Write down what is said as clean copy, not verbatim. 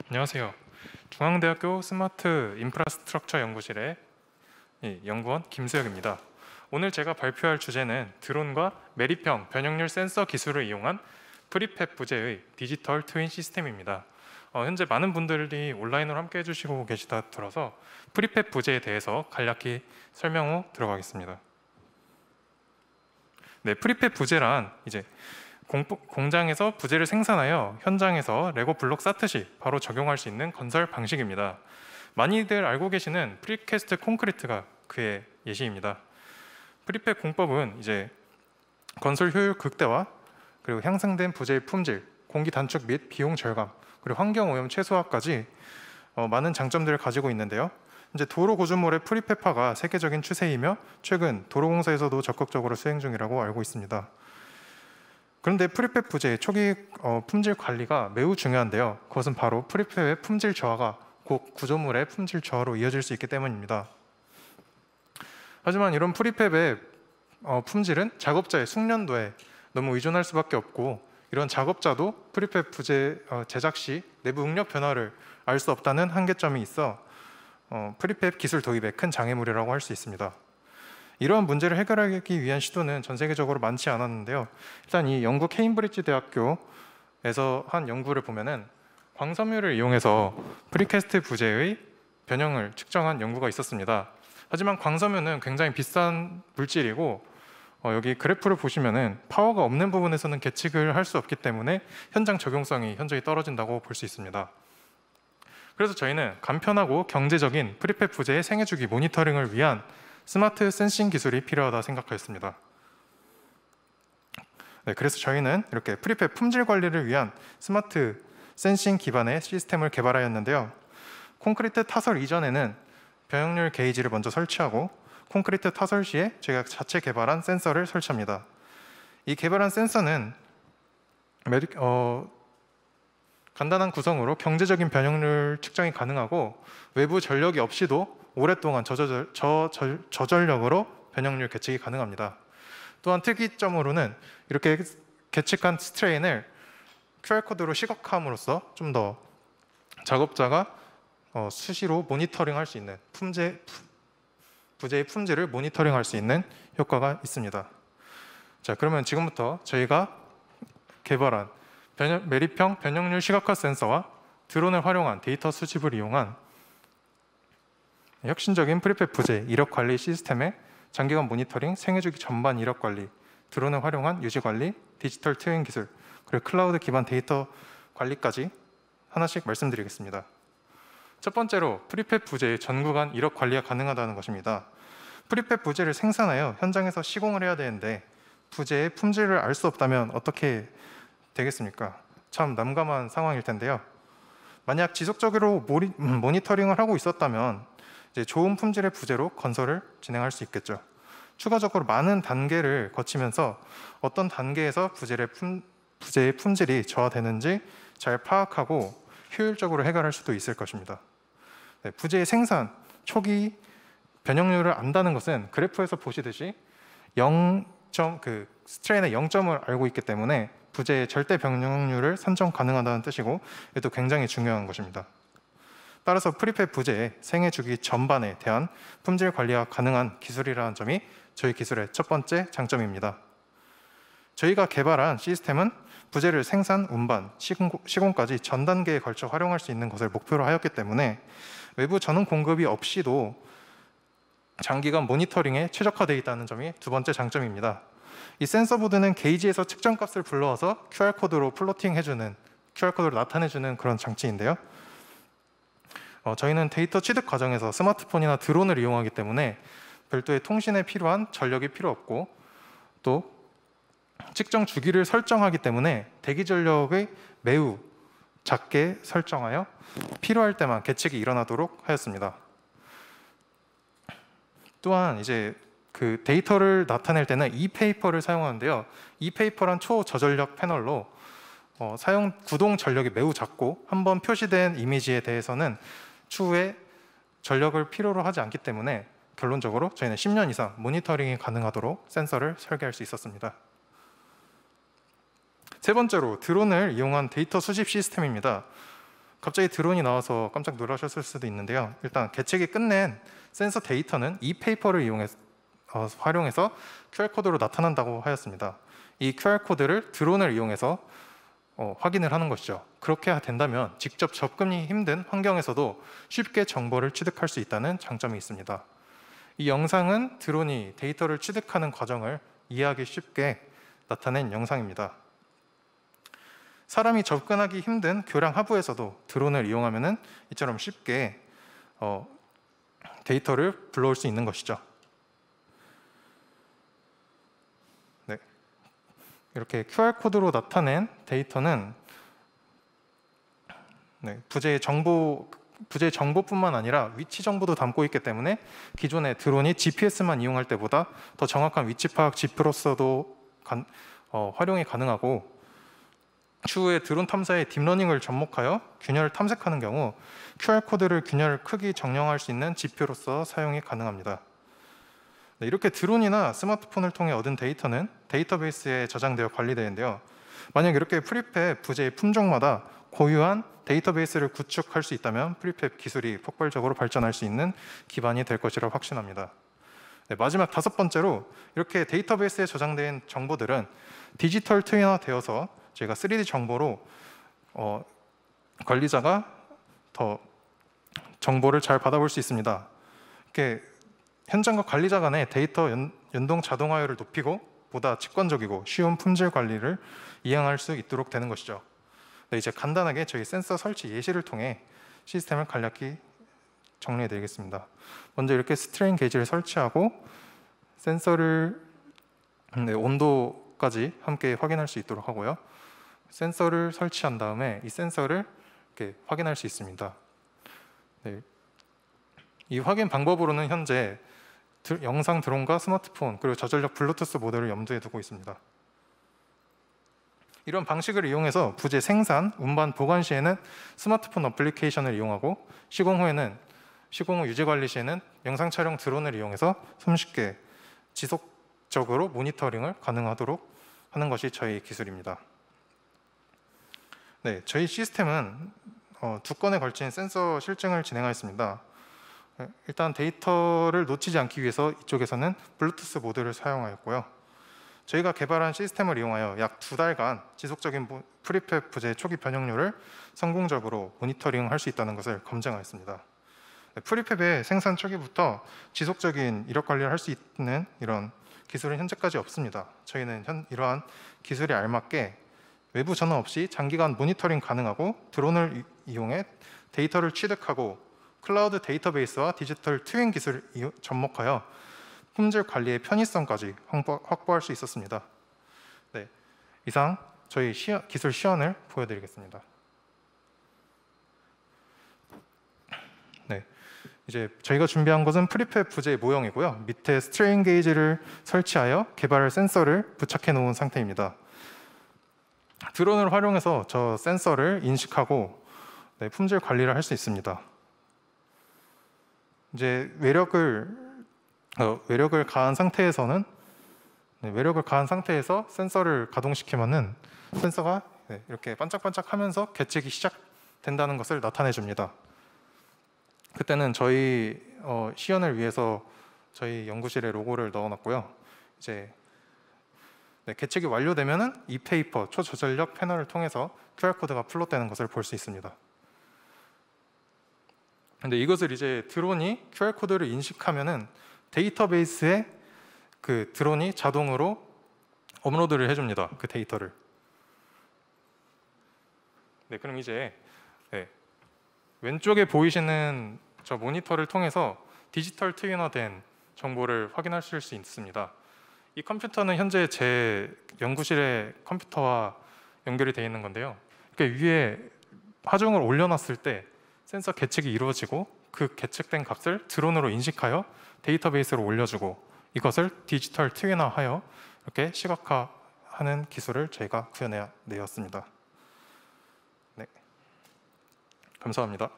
안녕하세요. 중앙대학교 스마트 인프라스트럭처 연구실의 연구원 김수혁입니다. 오늘 제가 발표할 주제는 드론과 매립형 변형률 센서 기술을 이용한 프리팹 부재의 디지털 트윈 시스템입니다. 현재 많은 분들이 온라인으로 함께 해주시고 계시다 들어서 프리팹 부재에 대해서 간략히 설명 후 들어가겠습니다. 네, 프리팹 부재란 이제 공장에서 부재를 생산하여 현장에서 레고 블록 쌓듯이 바로 적용할 수 있는 건설 방식입니다. 많이들 알고 계시는 프리캐스트 콘크리트가 그의 예시입니다. 프리팹 공법은 이제 건설 효율 극대화, 그리고 향상된 부재의 품질, 공기 단축 및 비용 절감, 그리고 환경 오염 최소화까지 많은 장점들을 가지고 있는데요. 이제 도로 구조물의 프리팹화가 세계적인 추세이며 최근 도로공사에서도 적극적으로 수행 중이라고 알고 있습니다. 그런데 프리팹 부재의 초기 품질 관리가 매우 중요한데요. 그것은 바로 프리팹의 품질 저하가 곧 구조물의 품질 저하로 이어질 수 있기 때문입니다. 하지만 이런 프리팹의 품질은 작업자의 숙련도에 너무 의존할 수밖에 없고, 이런 작업자도 프리팹 부재 제작 시 내부 응력 변화를 알 수 없다는 한계점이 있어 프리팹 기술 도입에 큰 장애물이라고 할 수 있습니다. 이러한 문제를 해결하기 위한 시도는 전 세계적으로 많지 않았는데요. 일단 이 영국 케임브리지 대학교에서 한 연구를 보면은 광섬유를 이용해서 프리캐스트 부재의 변형을 측정한 연구가 있었습니다. 하지만 광섬유는 굉장히 비싼 물질이고 여기 그래프를 보시면은 파워가 없는 부분에서는 계측을 할 수 없기 때문에 현장 적용성이 현저히 떨어진다고 볼 수 있습니다. 그래서 저희는 간편하고 경제적인 프리팹 부재의 생애주기 모니터링을 위한 스마트 센싱 기술이 필요하다 생각하였습니다. 네, 그래서 저희는 이렇게 프리팹 품질 관리를 위한 스마트 센싱 기반의 시스템을 개발하였는데요. 콘크리트 타설 이전에는 변형률 게이지를 먼저 설치하고 콘크리트 타설 시에 저희가 자체 개발한 센서를 설치합니다. 이 개발한 센서는 간단한 구성으로 경제적인 변형률 측정이 가능하고 외부 전력이 없이도 오랫동안 저전력으로 변형률 계측이 가능합니다. 또한 특이점으로는 이렇게 계측한 스트레인을 QR코드로 시각화함으로써 좀 더 작업자가 수시로 모니터링할 수 있는 부재의 품질을 모니터링할 수 있는 효과가 있습니다. 자, 그러면 지금부터 저희가 개발한 매립형 변형률 시각화 센서와 드론을 활용한 데이터 수집을 이용한 혁신적인 프리팹 부재 이력 관리 시스템의 장기간 모니터링, 생애주기 전반 이력 관리, 드론을 활용한 유지 관리, 디지털 트윈 기술, 그리고 클라우드 기반 데이터 관리까지 하나씩 말씀드리겠습니다. 첫 번째로 프리팹 부재의 전구간 이력 관리가 가능하다는 것입니다. 프리팹 부재를 생산하여 현장에서 시공을 해야 되는데 부재의 품질을 알 수 없다면 어떻게 되겠습니까? 참 난감한 상황일 텐데요. 만약 지속적으로 모니터링을 하고 있었다면 이제 좋은 품질의 부재로 건설을 진행할 수 있겠죠. 추가적으로 많은 단계를 거치면서 어떤 단계에서 부재의 품질이 저하되는지 잘 파악하고 효율적으로 해결할 수도 있을 것입니다. 네, 부재의 생산 초기 변형률을 안다는 것은 그래프에서 보시듯이 스트레인의 0점을 알고 있기 때문에 부재의 절대 변형률을 산정 가능하다는 뜻이고, 이것도 굉장히 중요한 것입니다. 따라서 프리팹 부재의 생애 주기 전반에 대한 품질 관리가 가능한 기술이라는 점이 저희 기술의 첫 번째 장점입니다. 저희가 개발한 시스템은 부재를 생산, 운반, 시공까지 전 단계에 걸쳐 활용할 수 있는 것을 목표로 하였기 때문에 외부 전원 공급이 없이도 장기간 모니터링에 최적화되어 있다는 점이 두 번째 장점입니다. 이 센서 보드는 게이지에서 측정값을 불러와서 QR코드로 QR코드로 나타내주는 그런 장치인데요. 저희는 데이터 취득 과정에서 스마트폰이나 드론을 이용하기 때문에 별도의 통신에 필요한 전력이 필요 없고, 또 측정 주기를 설정하기 때문에 대기 전력을 매우 작게 설정하여 필요할 때만 계측이 일어나도록 하였습니다. 또한 이제 그 데이터를 나타낼 때는 e페이퍼를 사용하는데요. e페이퍼란 초저전력 패널로 사용 구동 전력이 매우 작고 한번 표시된 이미지에 대해서는 추후에 전력을 필요로 하지 않기 때문에 결론적으로 저희는 10년 이상 모니터링이 가능하도록 센서를 설계할 수 있었습니다. 세 번째로 드론을 이용한 데이터 수집 시스템입니다. 갑자기 드론이 나와서 깜짝 놀라셨을 수도 있는데요. 일단 개측이 끝낸 센서 데이터는 이 페이퍼를 활용해서 QR코드로 나타난다고 하였습니다. 이 QR코드를 드론을 이용해서 확인을 하는 것이죠. 그렇게 된다면 직접 접근이 힘든 환경에서도 쉽게 정보를 취득할 수 있다는 장점이 있습니다. 이 영상은 드론이 데이터를 취득하는 과정을 이해하기 쉽게 나타낸 영상입니다. 사람이 접근하기 힘든 교량 하부에서도 드론을 이용하면 이처럼 쉽게 데이터를 불러올 수 있는 것이죠. 네. 이렇게 QR코드로 나타낸 데이터는 부재의 정보뿐만 아니라 위치 정보도 담고 있기 때문에 기존의 드론이 GPS만 이용할 때보다 더 정확한 위치 파악 GP로서도 활용이 가능하고, 추후에 드론 탐사의 딥러닝을 접목하여 균열을 탐색하는 경우 QR코드를 균열 크기 정량할 수 있는 지표로서 사용이 가능합니다. 이렇게 드론이나 스마트폰을 통해 얻은 데이터는 데이터베이스에 저장되어 관리되는데요. 만약 이렇게 프리팹 부재의 품종마다 고유한 데이터베이스를 구축할 수 있다면 프리팹 기술이 폭발적으로 발전할 수 있는 기반이 될 것이라 확신합니다. 마지막 5번째로, 이렇게 데이터베이스에 저장된 정보들은 디지털 트윈화되어서 저희가 3D 정보로 관리자가 더 정보를 잘 받아볼 수 있습니다. 이렇게 현장과 관리자 간의 데이터 연동 자동화율을 높이고 보다 직관적이고 쉬운 품질 관리를 이행할 수 있도록 되는 것이죠. 이제 간단하게 저희 센서 설치 예시를 통해 시스템을 간략히 정리해 드리겠습니다. 먼저 이렇게 스트레인 게이지를 설치하고 센서를 온도까지 함께 확인할 수 있도록 하고요. 센서를 설치한 다음에 이 센서를 이렇게 확인할 수 있습니다. 이 확인 방법으로는 현재 영상 드론과 스마트폰 그리고 저전력 블루투스 모델을 염두에 두고 있습니다. 이런 방식을 이용해서 부재 생산, 운반, 보관 시에는 스마트폰 어플리케이션을 이용하고 시공 후 유지 관리 시에는 영상 촬영 드론을 이용해서 손쉽게 지속적으로 모니터링을 가능하도록 하는 것이 저희 기술입니다. 저희 시스템은 2건에 걸친 센서 실증을 진행하였습니다. 일단 데이터를 놓치지 않기 위해서 이쪽에서는 블루투스 모듈을 사용하였고요. 저희가 개발한 시스템을 이용하여 약 2달간 지속적인 프리팹 부재 초기 변형률을 성공적으로 모니터링할 수 있다는 것을 검증하였습니다. 프리팹의 생산 초기부터 지속적인 이력 관리를 할 수 있는 이런 기술은 현재까지 없습니다. 저희는 이러한 기술에 알맞게 외부 전원 없이 장기간 모니터링 가능하고 드론을 이용해 데이터를 취득하고 클라우드 데이터베이스와 디지털 트윈 기술을 접목하여 품질 관리의 편의성까지 확보할 수 있었습니다. 이상 저희 기술 시연을 보여드리겠습니다. 이제 저희가 준비한 것은 프리팹 부재 모형이고요. 밑에 스트레인 게이지를 설치하여 개발 센서를 부착해 놓은 상태입니다. 드론을 활용해서 저 센서를 인식하고 품질 관리를 할 수 있습니다. 이제 외력을 가한 상태에서 센서를 가동시키면은 센서가 이렇게 반짝반짝하면서 계측이 시작된다는 것을 나타내 줍니다. 그때는 저희 시연을 위해서 저희 연구실에 로고를 넣어놨고요. 이제 계측이 완료되면은 이 페이퍼 초저전력 패널을 통해서 QR코드가 플롯되는 것을 볼 수 있습니다. 근데 이것을 이제 드론이 QR코드를 인식하면은 데이터베이스에 그 드론이 자동으로 업로드를 해줍니다. 그 데이터를. 그럼 이제 왼쪽에 보이시는 저 모니터를 통해서 디지털 트윈화된 정보를 확인하실 수 있습니다. 이 컴퓨터는 현재 제 연구실의 컴퓨터와 연결이 되어 있는 건데요. 이렇게 위에 하중을 올려놨을 때 센서 계측이 이루어지고 그 계측된 값을 드론으로 인식하여 데이터베이스로 올려주고 이것을 디지털 트윈화하여 이렇게 시각화하는 기술을 저희가 구현해내었습니다. 감사합니다.